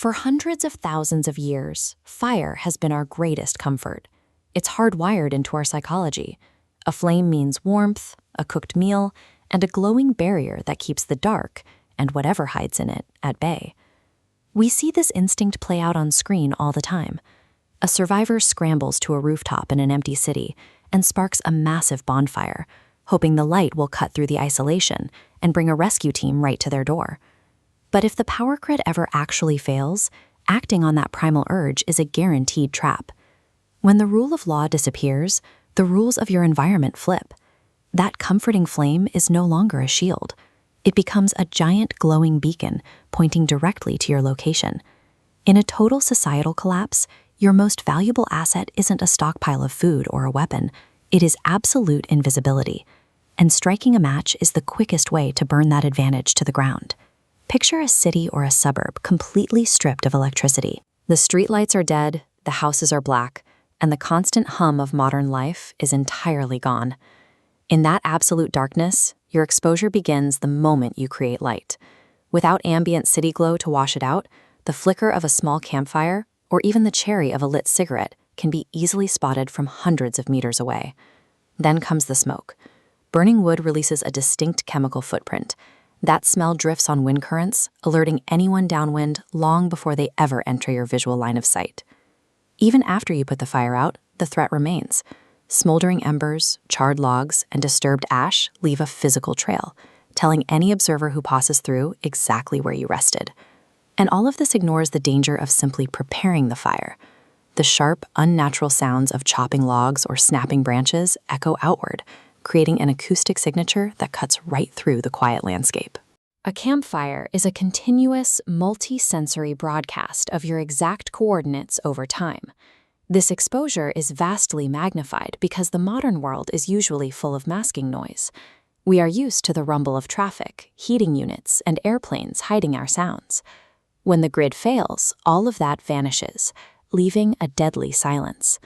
For hundreds of thousands of years, fire has been our greatest comfort. It's hardwired into our psychology. A flame means warmth, a cooked meal, and a glowing barrier that keeps the dark, and whatever hides in it, at bay. We see this instinct play out on screen all the time. A survivor scrambles to a rooftop in an empty city and sparks a massive bonfire, hoping the light will cut through the isolation and bring a rescue team right to their door. But if the power grid ever actually fails, acting on that primal urge is a guaranteed trap. When the rule of law disappears, the rules of your environment flip. That comforting flame is no longer a shield. It becomes a giant glowing beacon pointing directly to your location. In a total societal collapse, your most valuable asset isn't a stockpile of food or a weapon. It is absolute invisibility. And striking a match is the quickest way to burn that advantage to the ground. Picture a city or a suburb completely stripped of electricity. The streetlights are dead, the houses are black, and the constant hum of modern life is entirely gone. In that absolute darkness, your exposure begins the moment you create light. Without ambient city glow to wash it out, the flicker of a small campfire, or even the cherry of a lit cigarette, can be easily spotted from hundreds of meters away. Then comes the smoke. Burning wood releases a distinct chemical footprint. That smell drifts on wind currents, alerting anyone downwind long before they ever enter your visual line of sight. Even after you put the fire out, the threat remains. Smoldering embers, charred logs, and disturbed ash leave a physical trail, telling any observer who passes through exactly where you rested. And all of this ignores the danger of simply preparing the fire. The sharp, unnatural sounds of chopping logs or snapping branches echo outward, creating an acoustic signature that cuts right through the quiet landscape. A campfire is a continuous, multi-sensory broadcast of your exact coordinates over time. This exposure is vastly magnified because the modern world is usually full of masking noise. We are used to the rumble of traffic, heating units, and airplanes hiding our sounds. When the grid fails, all of that vanishes, leaving a deadly silence.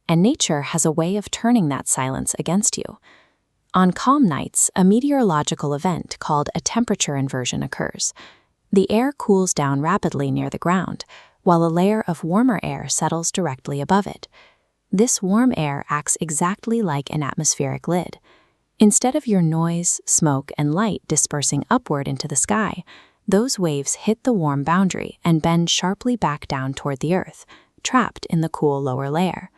And nature has a way of turning that silence against you. On calm nights, a meteorological event called a temperature inversion occurs. The air cools down rapidly near the ground, while a layer of warmer air settles directly above it. This warm air acts exactly like an atmospheric lid. Instead of your noise, smoke, and light dispersing upward into the sky, those waves hit the warm boundary and bend sharply back down toward the earth, trapped in the cool lower layer.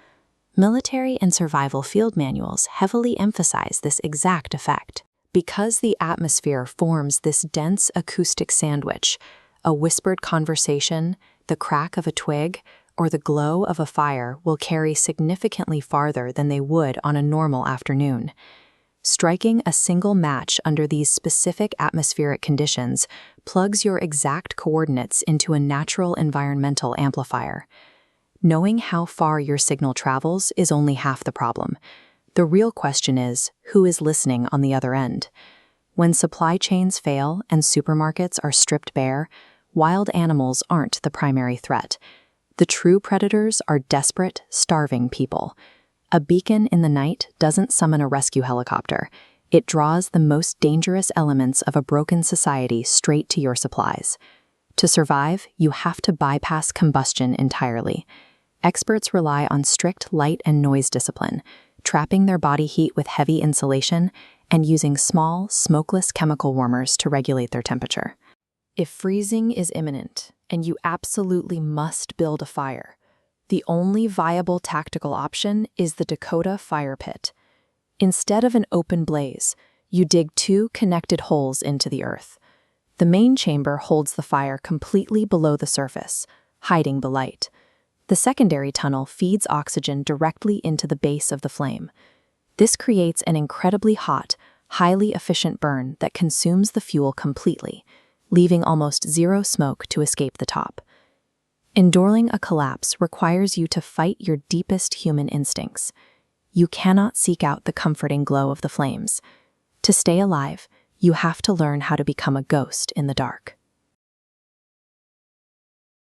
Military and survival field manuals heavily emphasize this exact effect. Because the atmosphere forms this dense acoustic sandwich, a whispered conversation, the crack of a twig, or the glow of a fire will carry significantly farther than they would on a normal afternoon. Striking a single match under these specific atmospheric conditions plugs your exact coordinates into a natural environmental amplifier. Knowing how far your signal travels is only half the problem. The real question is, who is listening on the other end? When supply chains fail and supermarkets are stripped bare, wild animals aren't the primary threat. The true predators are desperate, starving people. A beacon in the night doesn't summon a rescue helicopter. It draws the most dangerous elements of a broken society straight to your supplies. To survive, you have to bypass combustion entirely. Experts rely on strict light and noise discipline, trapping their body heat with heavy insulation and using small, smokeless chemical warmers to regulate their temperature. If freezing is imminent and you absolutely must build a fire, the only viable tactical option is the Dakota fire pit. Instead of an open blaze, you dig 2 connected holes into the earth. The main chamber holds the fire completely below the surface, hiding the light. The secondary tunnel feeds oxygen directly into the base of the flame. This creates an incredibly hot, highly efficient burn that consumes the fuel completely, leaving almost zero smoke to escape the top. Enduring a collapse requires you to fight your deepest human instincts. You cannot seek out the comforting glow of the flames. To stay alive, you have to learn how to become a ghost in the dark.